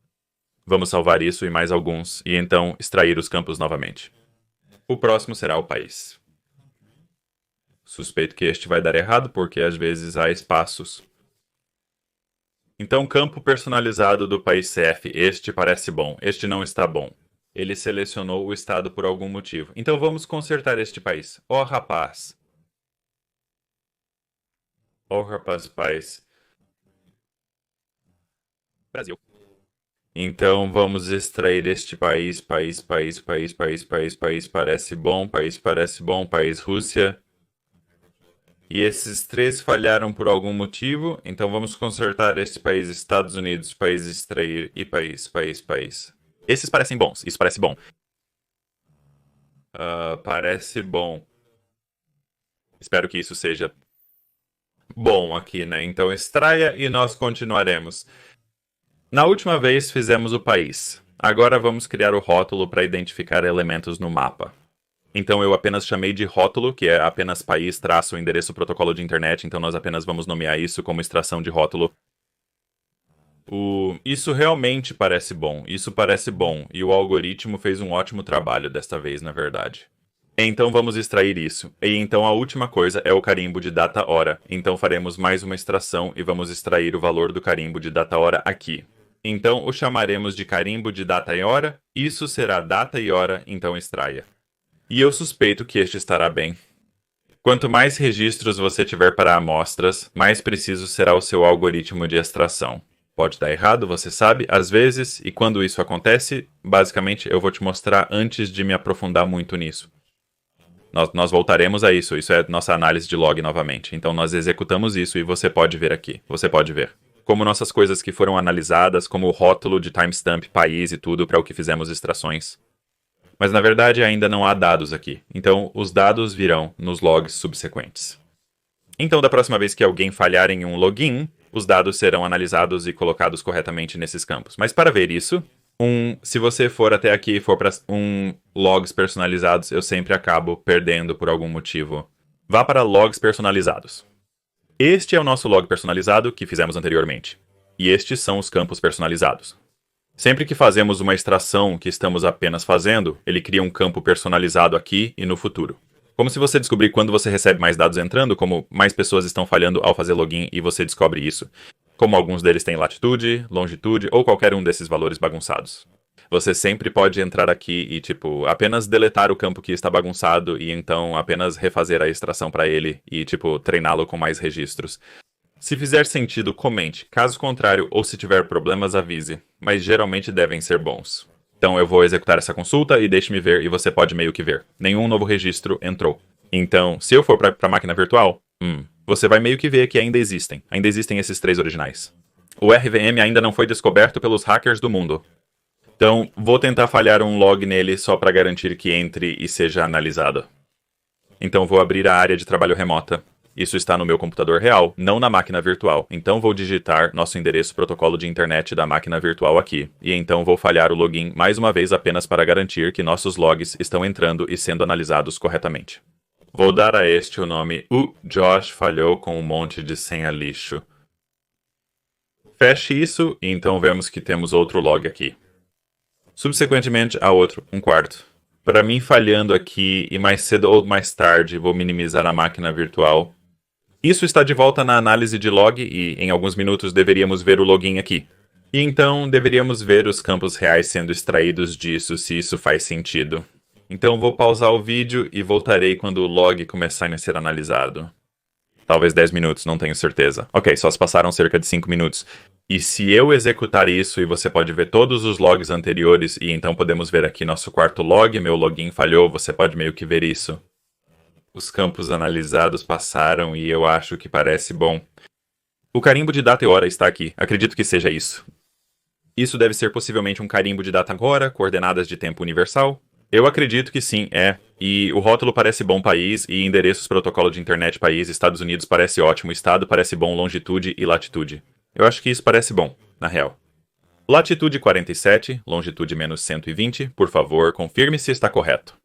Vamos salvar isso e mais alguns, e então extrair os campos novamente. O próximo será o país. Suspeito que este vai dar errado, porque às vezes há espaços. Então, campo personalizado do país CF. Este parece bom, este não está bom. Ele selecionou o estado por algum motivo. Então vamos consertar este país. Oh, rapaz. Oh, rapaz, país. Brasil. Então vamos extrair este país. País, parece bom. País, Rússia. E esses três falharam por algum motivo. Então vamos consertar este país, Estados Unidos, país extrair e país. Esses parecem bons, isso parece bom. Parece bom. Espero que isso seja bom aqui, né? Então extraia e nós continuaremos. Na última vez fizemos o país. Agora vamos criar o rótulo para identificar elementos no mapa. Então eu apenas chamei de rótulo, que é apenas país, traço, endereço, protocolo de internet. Então nós apenas vamos nomear isso como extração de rótulo. Isso realmente parece bom, e o algoritmo fez um ótimo trabalho desta vez, na verdade. Então vamos extrair isso. E então a última coisa é o carimbo de data hora. Então faremos mais uma extração e vamos extrair o valor do carimbo de data hora aqui. Então o chamaremos de carimbo de data e hora. Isso será data e hora, então extraia. E eu suspeito que este estará bem. Quanto mais registros você tiver para amostras, mais preciso será o seu algoritmo de extração. Pode dar errado, você sabe, às vezes, e quando isso acontece, basicamente eu vou te mostrar antes de me aprofundar muito nisso. Nós voltaremos a isso é nossa análise de log novamente. Então nós executamos isso e você pode ver aqui, você pode ver. Como nossas coisas que foram analisadas, como o rótulo de timestamp, país e tudo para o que fizemos extrações. Mas na verdade ainda não há dados aqui, então os dados virão nos logs subsequentes. Então da próxima vez que alguém falhar em um login, os dados serão analisados e colocados corretamente nesses campos. Mas para ver isso, se você for até aqui e for para logs personalizados, eu sempre acabo perdendo por algum motivo. Vá para logs personalizados. Este é o nosso log personalizado que fizemos anteriormente. E estes são os campos personalizados. Sempre que fazemos uma extração que estamos apenas fazendo, ele cria um campo personalizado aqui e no futuro. Como se você descobrir quando você recebe mais dados entrando, como mais pessoas estão falhando ao fazer login e você descobre isso. Como alguns deles têm latitude, longitude ou qualquer um desses valores bagunçados. Você sempre pode entrar aqui e, apenas deletar o campo que está bagunçado e então apenas refazer a extração para ele e, treiná-lo com mais registros. Se fizer sentido, comente. Caso contrário, ou se tiver problemas, avise. Mas geralmente devem ser bons. Então eu vou executar essa consulta e deixe-me ver e você pode meio que ver. Nenhum novo registro entrou. Então, se eu for para a máquina virtual, você vai meio que ver que ainda existem. Ainda existem esses três originais. O RVM ainda não foi descoberto pelos hackers do mundo. Então, vou tentar falhar um log nele só para garantir que entre e seja analisado. Então, vou abrir a área de trabalho remota. Isso está no meu computador real, não na máquina virtual. Então, vou digitar nosso endereço protocolo de internet da máquina virtual aqui. E então, vou falhar o login mais uma vez apenas para garantir que nossos logs estão entrando e sendo analisados corretamente. Vou dar a este o nome Josh falhou com um monte de senha lixo. Feche isso e então vemos que temos outro log aqui. Subsequentemente, a outro, um quarto. Para mim, falhando aqui e mais cedo ou mais tarde, vou minimizar a máquina virtual. Isso está de volta na análise de log e em alguns minutos deveríamos ver o login aqui. E então deveríamos ver os campos reais sendo extraídos disso, se isso faz sentido. Então vou pausar o vídeo e voltarei quando o log começar a ser analisado. Talvez 10 minutos, não tenho certeza. Ok, só se passaram cerca de 5 minutos. E se eu executar isso e você pode ver todos os logs anteriores, e então podemos ver aqui nosso quarto log, meu login falhou, você pode meio que ver isso. Os campos analisados passaram e eu acho que parece bom. O carimbo de data e hora está aqui, acredito que seja isso. Isso deve ser possivelmente um carimbo de data agora, coordenadas de tempo universal. Eu acredito que sim, é. E o rótulo parece bom país, e endereços protocolo de internet país, Estados Unidos parece ótimo, estado parece bom, longitude e latitude. Eu acho que isso parece bom, na real. Latitude 47, longitude menos 120, por favor, confirme se está correto.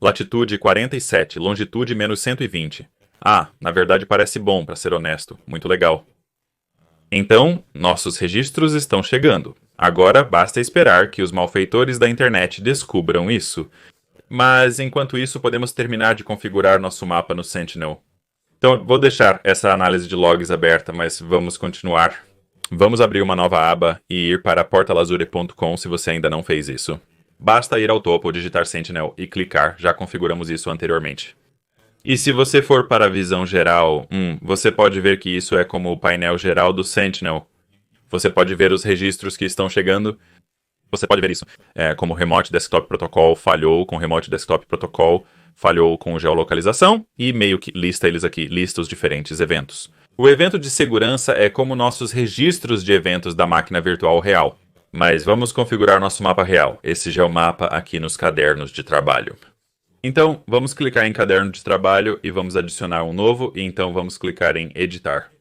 Latitude 47, longitude menos 120. Ah, na verdade parece bom, para ser honesto. Muito legal. Então, nossos registros estão chegando. Agora basta esperar que os malfeitores da internet descubram isso. Mas enquanto isso, podemos terminar de configurar nosso mapa no Sentinel. Então, vou deixar essa análise de logs aberta, mas vamos continuar. Vamos abrir uma nova aba e ir para portalazure.com se você ainda não fez isso. Basta ir ao topo, digitar Sentinel e clicar, já configuramos isso anteriormente. E se você for para a visão geral, você pode ver que isso é como o painel geral do Sentinel. Você pode ver os registros que estão chegando. Você pode ver isso como Remote Desktop Protocol falhou com Remote Desktop Protocol, falhou com geolocalização e meio que lista eles aqui, lista os diferentes eventos. O evento de segurança é como nossos registros de eventos da máquina virtual real. Mas vamos configurar nosso mapa real. Esse já é o mapa aqui nos cadernos de trabalho. Então, vamos clicar em caderno de trabalho e vamos adicionar um novo, e então vamos clicar em editar.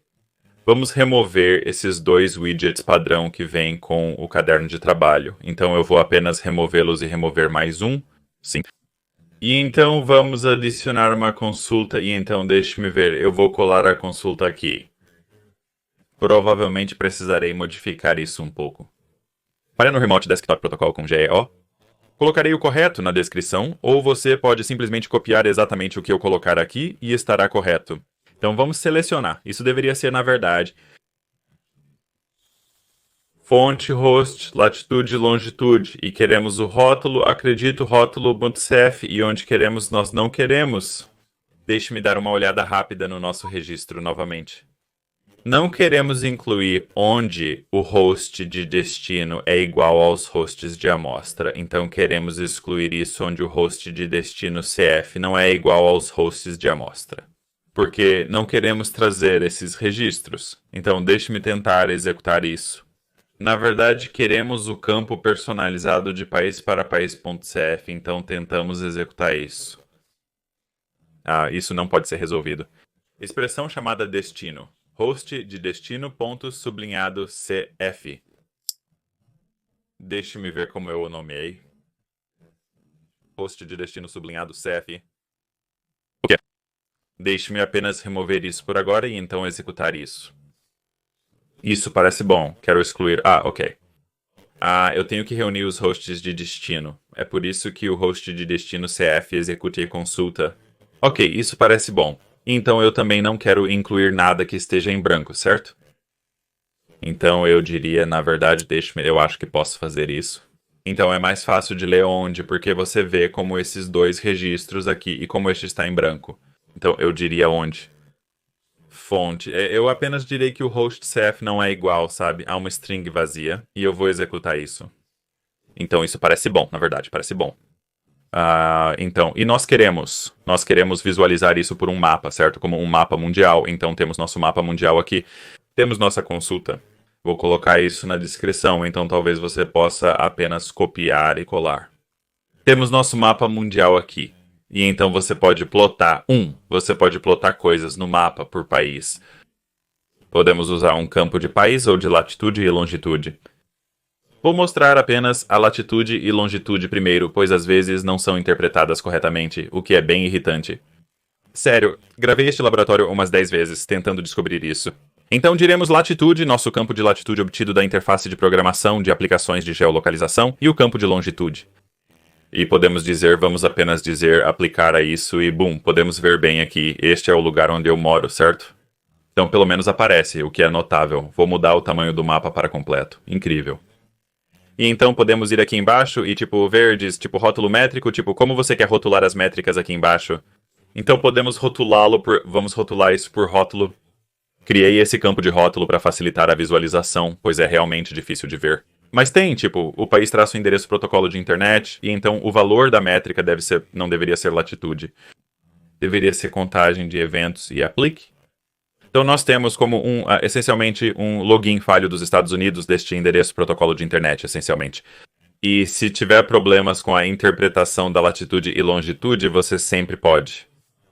Vamos remover esses dois widgets padrão que vêm com o caderno de trabalho. Então eu vou apenas removê-los e remover mais um. Sim. E então vamos adicionar uma consulta, e então deixe-me ver, eu vou colar a consulta aqui. Provavelmente precisarei modificar isso um pouco. Para no Remote Desktop Protocol com GEO, colocarei o correto na descrição, ou você pode simplesmente copiar exatamente o que eu colocar aqui e estará correto. Então vamos selecionar. Isso deveria ser, na verdade, fonte, host, latitude e longitude. E queremos o rótulo, acredito, rótulo.cf. E onde queremos, nós não queremos. Deixe-me dar uma olhada rápida no nosso registro novamente. Não queremos incluir onde o host de destino é igual aos hosts de amostra. Então queremos excluir isso onde o host de destino CF não é igual aos hosts de amostra. Porque não queremos trazer esses registros. Então deixe-me tentar executar isso. Na verdade, queremos o campo personalizado de país para país.cf, então tentamos executar isso. Isso não pode ser resolvido. Expressão chamada destino. Host de destino ponto sublinhado CF. Deixe-me ver como eu o nomeei. Host de destino sublinhado CF. O quê? Deixe-me apenas remover isso por agora e então executar isso. Isso parece bom. Quero excluir. Ok. Eu tenho que reunir os hosts de destino. É por isso que o host de destino CF execute consulta. Ok, isso parece bom. Então eu também não quero incluir nada que esteja em branco, certo? Então eu diria, na verdade, eu acho que posso fazer isso. Então é mais fácil de ler onde, porque você vê como esses dois registros aqui e como este está em branco. Então eu diria onde. Fonte. Eu apenas direi que o host CF não é igual, sabe? A uma string vazia. E eu vou executar isso. Então isso parece bom, na verdade, parece bom. Então, e nós queremos visualizar isso por um mapa, certo? Como um mapa mundial. Então temos nosso mapa mundial aqui. Temos nossa consulta. Vou colocar isso na descrição, então talvez você possa apenas copiar e colar. Temos nosso mapa mundial aqui. E então você pode plotar. Você pode plotar coisas no mapa por país. Podemos usar um campo de país ou de latitude e longitude. Vou mostrar apenas a latitude e longitude primeiro, pois às vezes não são interpretadas corretamente, o que é bem irritante. Sério, gravei este laboratório umas 10 vezes, tentando descobrir isso. Então diremos latitude, nosso campo de latitude obtido da interface de programação de aplicações de geolocalização, e o campo de longitude. E podemos dizer, vamos apenas dizer, aplicar a isso e bum, podemos ver bem aqui, este é o lugar onde eu moro, certo? Então pelo menos aparece, o que é notável. Vou mudar o tamanho do mapa para completo. Incrível. E então podemos ir aqui embaixo e tipo verdes, tipo rótulo métrico, tipo como você quer rotular as métricas aqui embaixo. Então podemos rotulá-lo por... Vamos rotular isso por rótulo. Criei esse campo de rótulo para facilitar a visualização, pois é realmente difícil de ver. Mas tem, tipo, o país traça o endereço protocolo de internet, e então o valor da métrica não deveria ser latitude. Deveria ser contagem de eventos e aplique. Então nós temos como essencialmente um login falho dos Estados Unidos deste endereço protocolo de internet, essencialmente. E se tiver problemas com a interpretação da latitude e longitude, você sempre pode.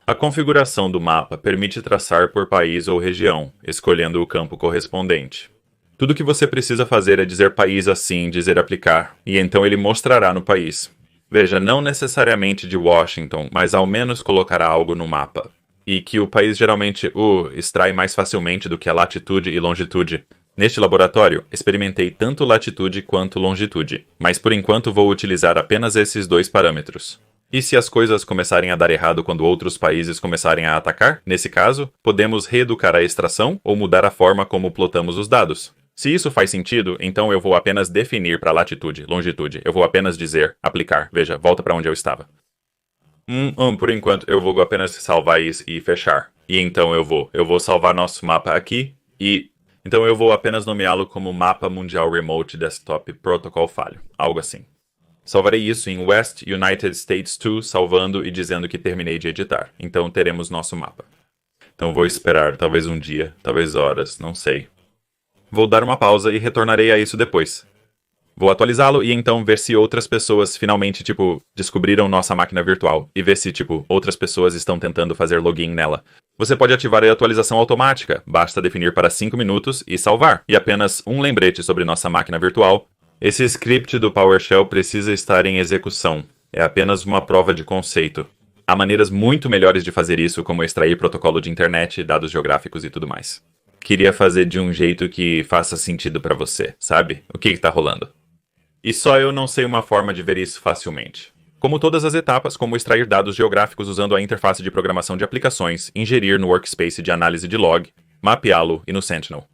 A configuração do mapa permite traçar por país ou região, escolhendo o campo correspondente. Tudo que você precisa fazer é dizer país assim, dizer aplicar, e então ele mostrará no país. Veja, não necessariamente de Washington, mas ao menos colocará algo no mapa. E que o país geralmente extrai mais facilmente do que a latitude e longitude. Neste laboratório, experimentei tanto latitude quanto longitude, mas por enquanto vou utilizar apenas esses dois parâmetros. E se as coisas começarem a dar errado quando outros países começarem a atacar, nesse caso, podemos reeducar a extração ou mudar a forma como plotamos os dados. Se isso faz sentido, então eu vou apenas definir para latitude, longitude. Eu vou apenas dizer, aplicar. Veja, volta para onde eu estava. Por enquanto, eu vou apenas salvar isso e fechar. E então eu vou salvar nosso mapa aqui e... Então eu vou apenas nomeá-lo como Mapa Mundial Remote Desktop Protocol Falho. Algo assim. Salvarei isso em West United States 2, salvando e dizendo que terminei de editar. Então teremos nosso mapa. Então vou esperar, talvez um dia, talvez horas, não sei. Vou dar uma pausa e retornarei a isso depois. Vou atualizá-lo e então ver se outras pessoas finalmente, descobriram nossa máquina virtual. E ver se, outras pessoas estão tentando fazer login nela. Você pode ativar a atualização automática. Basta definir para 5 minutos e salvar. E apenas um lembrete sobre nossa máquina virtual. Esse script do PowerShell precisa estar em execução. É apenas uma prova de conceito. Há maneiras muito melhores de fazer isso, como extrair protocolo de internet, dados geográficos e tudo mais. Queria fazer de um jeito que faça sentido para você, sabe? O que está rolando? E só eu não sei uma forma de ver isso facilmente. Como todas as etapas, como extrair dados geográficos usando a interface de programação de aplicações, ingerir no workspace de análise de log, mapeá-lo e no Sentinel.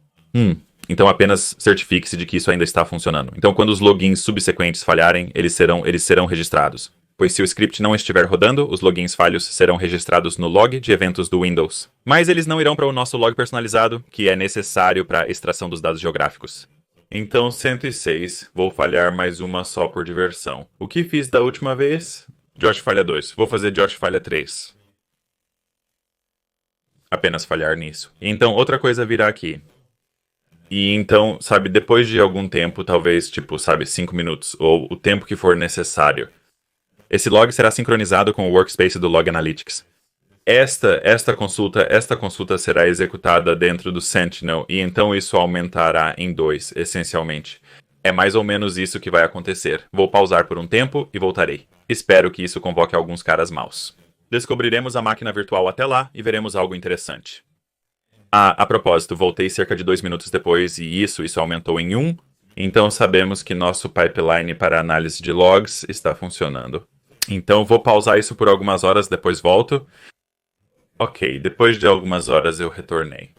Então apenas certifique-se de que isso ainda está funcionando. Então quando os logins subsequentes falharem, eles serão registrados. Pois se o script não estiver rodando, os logins falhos serão registrados no log de eventos do Windows. Mas eles não irão para o nosso log personalizado, que é necessário para a extração dos dados geográficos. Então 106, vou falhar mais uma só por diversão. O que fiz da última vez? Josh falha 2, vou fazer Josh falha 3. Apenas falhar nisso. Então outra coisa virá aqui. E então, depois de algum tempo, talvez, 5 minutos, ou o tempo que for necessário, esse log será sincronizado com o workspace do Log Analytics. Esta consulta será executada dentro do Sentinel, e então isso aumentará em 2, essencialmente. É mais ou menos isso que vai acontecer. Vou pausar por um tempo e voltarei. Espero que isso convoque alguns caras maus. Descobriremos a máquina virtual até lá e veremos algo interessante. A propósito, voltei cerca de 2 minutos depois e isso aumentou em 1. Então sabemos que nosso pipeline para análise de logs está funcionando. Então vou pausar isso por algumas horas, depois volto. Ok, depois de algumas horas eu retornei.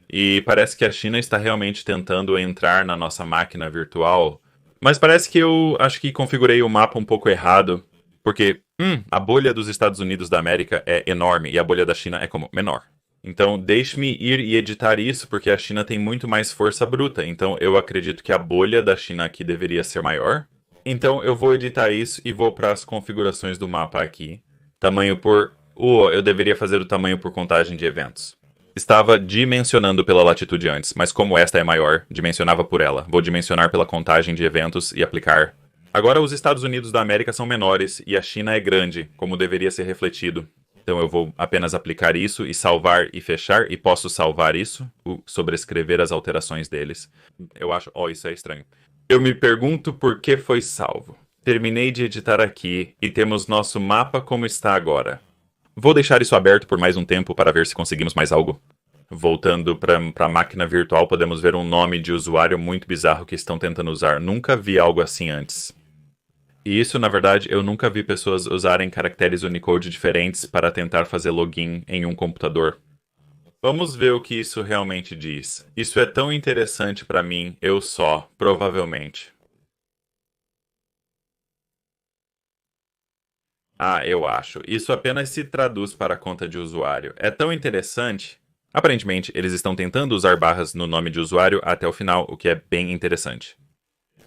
E parece que a China está realmente tentando entrar na nossa máquina virtual. Mas parece que eu acho que configurei o mapa um pouco errado. Porque, a bolha dos Estados Unidos da América é enorme e a bolha da China é como menor. Então, deixe-me ir e editar isso, porque a China tem muito mais força bruta. Então, eu acredito que a bolha da China aqui deveria ser maior. Então, eu vou editar isso e vou para as configurações do mapa aqui. Tamanho por... eu deveria fazer o tamanho por contagem de eventos. Estava dimensionando pela latitude antes, mas como esta é maior, dimensionava por ela. Vou dimensionar pela contagem de eventos e aplicar. Agora os Estados Unidos da América são menores e a China é grande, como deveria ser refletido. Então eu vou apenas aplicar isso e salvar e fechar, e posso salvar isso, sobrescrever as alterações deles. Eu acho... isso é estranho. Eu me pergunto por que foi salvo. Terminei de editar aqui e temos nosso mapa como está agora. Vou deixar isso aberto por mais um tempo para ver se conseguimos mais algo. Voltando para a máquina virtual, podemos ver um nome de usuário muito bizarro que estão tentando usar. Nunca vi algo assim antes. E isso, na verdade, eu nunca vi pessoas usarem caracteres Unicode diferentes para tentar fazer login em um computador. Vamos ver o que isso realmente diz. Isso é tão interessante para mim, provavelmente. Eu acho. Isso apenas se traduz para a conta de usuário. É tão interessante. Aparentemente, eles estão tentando usar barras no nome de usuário até o final, o que é bem interessante.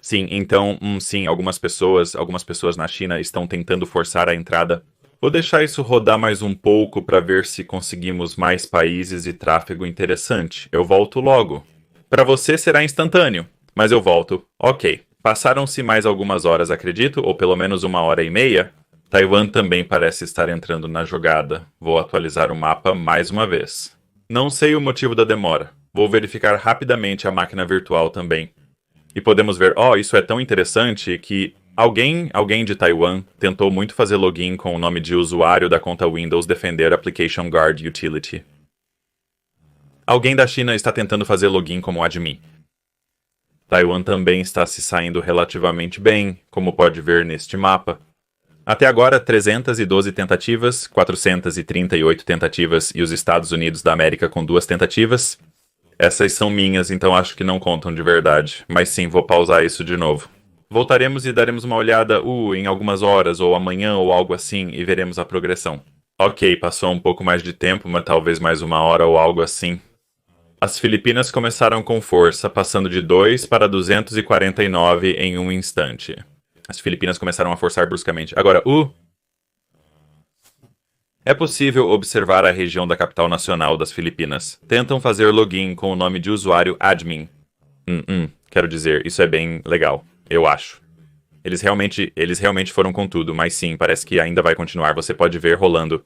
Sim, então, sim, algumas pessoas na China estão tentando forçar a entrada. Vou deixar isso rodar mais um pouco para ver se conseguimos mais países e tráfego interessante. Eu volto logo. Para você será instantâneo, mas eu volto. Ok. Passaram-se mais algumas horas, acredito, ou pelo menos 1h30. Taiwan também parece estar entrando na jogada. Vou atualizar o mapa mais uma vez. Não sei o motivo da demora. Vou verificar rapidamente a máquina virtual também. E podemos ver, isso é tão interessante que alguém de Taiwan tentou muito fazer login com o nome de usuário da conta Windows Defender Application Guard Utility. Alguém da China está tentando fazer login como admin. Taiwan também está se saindo relativamente bem, como pode ver neste mapa. Até agora, 312 tentativas, 438 tentativas e os Estados Unidos da América com 2 tentativas. Essas são minhas, então acho que não contam de verdade. Mas sim, vou pausar isso de novo. Voltaremos e daremos uma olhada, em algumas horas, ou amanhã, ou algo assim, e veremos a progressão. Ok, passou um pouco mais de tempo, mas talvez mais 1 hora ou algo assim. As Filipinas começaram com força, passando de 2 para 249 em um instante. As Filipinas começaram a forçar bruscamente. Agora, é possível observar a região da capital nacional das Filipinas. Tentam fazer login com o nome de usuário admin. Quero dizer, isso é bem legal, eu acho. Eles realmente foram com tudo, mas sim, parece que ainda vai continuar. Você pode ver rolando.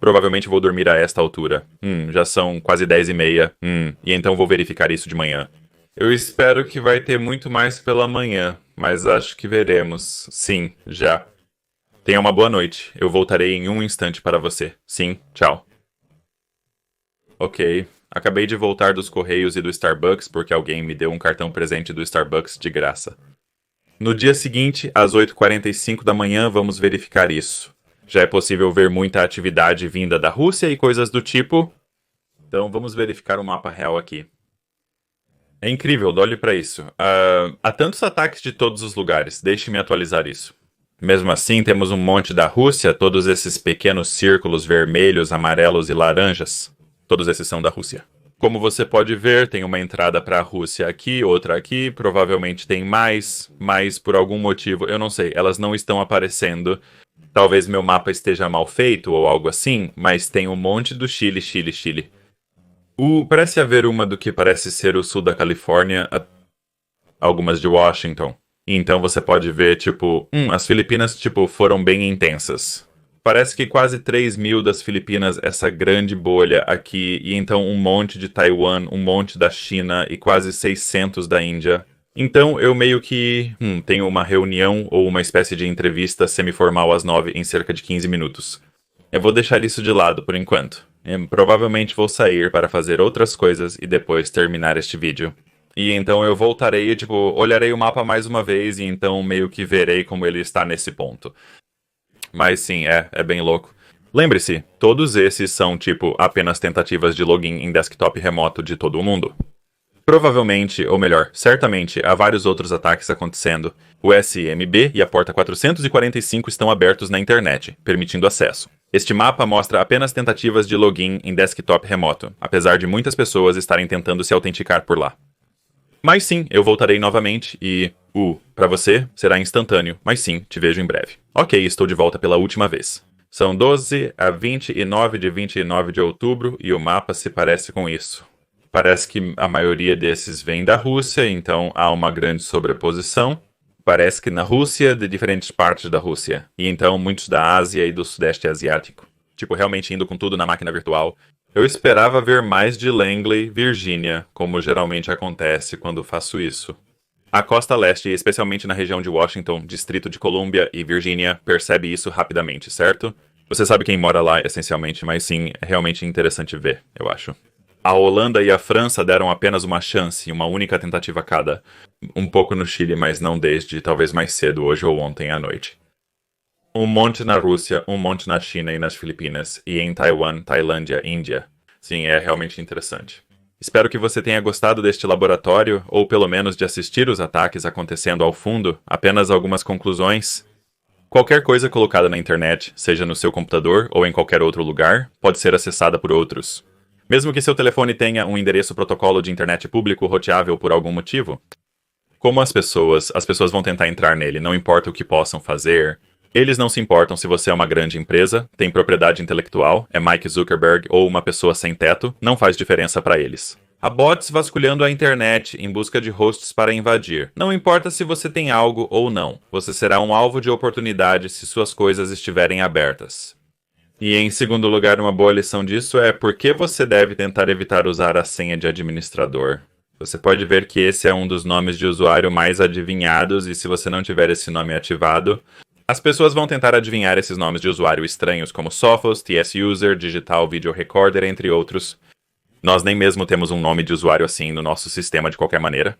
Provavelmente vou dormir a esta altura. Já são quase 10h30. E então vou verificar isso de manhã. Eu espero que vai ter muito mais pela manhã, mas acho que veremos. Sim, já. Tenha uma boa noite. Eu voltarei em um instante para você. Sim, tchau. Ok. Acabei de voltar dos Correios e do Starbucks porque alguém me deu um cartão presente do Starbucks de graça. No dia seguinte, às 8h45 da manhã, vamos verificar isso. Já é possível ver muita atividade vinda da Rússia e coisas do tipo. Então vamos verificar o mapa real aqui. É incrível, olhe para isso. Há tantos ataques de todos os lugares. Deixe-me atualizar isso. Mesmo assim, temos um monte da Rússia, todos esses pequenos círculos vermelhos, amarelos e laranjas. Todos esses são da Rússia. Como você pode ver, tem uma entrada para a Rússia aqui, outra aqui, provavelmente tem mais, mas por algum motivo, eu não sei, elas não estão aparecendo. Talvez meu mapa esteja mal feito ou algo assim, mas tem um monte do Chile. Parece haver uma do que parece ser o sul da Califórnia, algumas de Washington. Então você pode ver, as Filipinas, foram bem intensas. Parece que quase 3.000 das Filipinas, essa grande bolha aqui, e então um monte de Taiwan, um monte da China e quase 600 da Índia. Então eu meio que tenho uma reunião ou uma espécie de entrevista semiformal às 9 em cerca de 15 minutos. Eu vou deixar isso de lado por enquanto. Provavelmente vou sair para fazer outras coisas e depois terminar este vídeo. E então eu voltarei e, olharei o mapa mais uma vez e então meio que verei como ele está nesse ponto. Mas sim, é bem louco. Lembre-se, todos esses são, apenas tentativas de login em desktop remoto de todo o mundo. Provavelmente, ou melhor, certamente, há vários outros ataques acontecendo. O SMB e a porta 445 estão abertos na internet, permitindo acesso. Este mapa mostra apenas tentativas de login em desktop remoto, apesar de muitas pessoas estarem tentando se autenticar por lá. Mas sim, eu voltarei novamente e... para você, será instantâneo, mas sim, te vejo em breve. Ok, estou de volta pela última vez. São 12 a 29 de 29 de outubro e o mapa se parece com isso. Parece que a maioria desses vem da Rússia, então há uma grande sobreposição. Parece que na Rússia, de diferentes partes da Rússia. E então muitos da Ásia e do Sudeste Asiático. Tipo, realmente indo com tudo na máquina virtual. Eu esperava ver mais de Langley, Virgínia, como geralmente acontece quando faço isso. A costa leste, especialmente na região de Washington, Distrito de Colômbia e Virgínia, percebe isso rapidamente, certo? Você sabe quem mora lá, essencialmente, mas sim, é realmente interessante ver, eu acho. A Holanda e a França deram apenas uma chance, uma única tentativa cada. Um pouco no Chile, mas não desde, talvez mais cedo, hoje ou ontem à noite. Um monte na Rússia, um monte na China e nas Filipinas, e em Taiwan, Tailândia, Índia. Sim, é realmente interessante. Espero que você tenha gostado deste laboratório, ou pelo menos de assistir os ataques acontecendo ao fundo, apenas algumas conclusões. Qualquer coisa colocada na internet, seja no seu computador ou em qualquer outro lugar, pode ser acessada por outros. Mesmo que seu telefone tenha um endereço protocolo de internet público roteável por algum motivo. Como as pessoas vão tentar entrar nele, não importa o que possam fazer. Eles não se importam se você é uma grande empresa, tem propriedade intelectual, é Mike Zuckerberg ou uma pessoa sem teto, não faz diferença para eles. Há bots vasculhando a internet em busca de hosts para invadir. Não importa se você tem algo ou não, você será um alvo de oportunidade se suas coisas estiverem abertas. E em segundo lugar, uma boa lição disso é por que você deve tentar evitar usar a senha de administrador. Você pode ver que esse é um dos nomes de usuário mais adivinhados e se você não tiver esse nome ativado, as pessoas vão tentar adivinhar esses nomes de usuário estranhos como Sophos, TS-User, Digital Video Recorder, entre outros. Nós nem mesmo temos um nome de usuário assim no nosso sistema de qualquer maneira.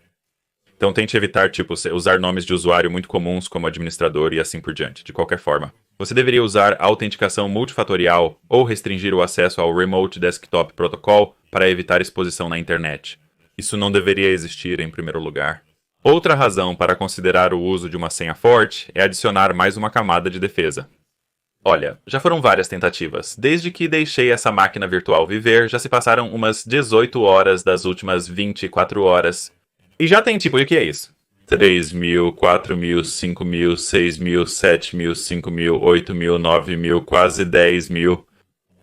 Então tente evitar, usar nomes de usuário muito comuns como administrador e assim por diante, de qualquer forma. Você deveria usar a autenticação multifatorial ou restringir o acesso ao Remote Desktop Protocol para evitar exposição na internet. Isso não deveria existir em primeiro lugar. Outra razão para considerar o uso de uma senha forte é adicionar mais uma camada de defesa. Olha, já foram várias tentativas. Desde que deixei essa máquina virtual viver, já se passaram umas 18 horas das últimas 24 horas. E já tem e o que é isso? 3.000, 4.000, 5.000, 6.000, 7.000, 5.000, 8.000, 9.000, quase 10.000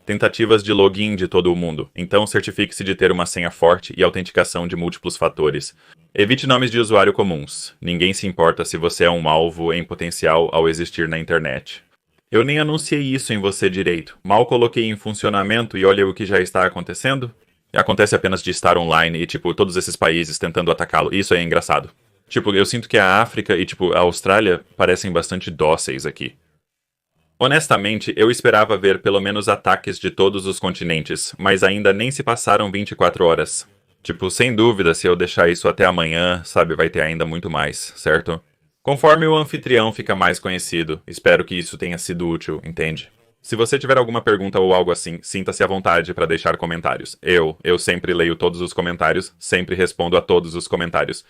tentativas de login de todo o mundo. Então certifique-se de ter uma senha forte e autenticação de múltiplos fatores. Evite nomes de usuário comuns. Ninguém se importa se você é um alvo em potencial ao existir na internet. Eu nem anunciei isso em você direito. Mal coloquei em funcionamento e olha o que já está acontecendo. Acontece apenas de estar online e, todos esses países tentando atacá-lo. Isso é engraçado. Eu sinto que a África e, a Austrália parecem bastante dóceis aqui. Honestamente, eu esperava ver pelo menos ataques de todos os continentes, mas ainda nem se passaram 24 horas. Sem dúvida, se eu deixar isso até amanhã, vai ter ainda muito mais, certo? Conforme o anfitrião fica mais conhecido, espero que isso tenha sido útil, entende? Se você tiver alguma pergunta ou algo assim, sinta-se à vontade para deixar comentários. Eu sempre leio todos os comentários, sempre respondo a todos os comentários.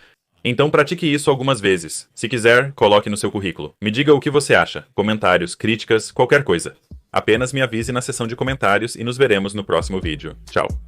Então pratique isso algumas vezes. Se quiser, coloque no seu currículo. Me diga o que você acha, comentários, críticas, qualquer coisa. Apenas me avise na seção de comentários e nos veremos no próximo vídeo. Tchau!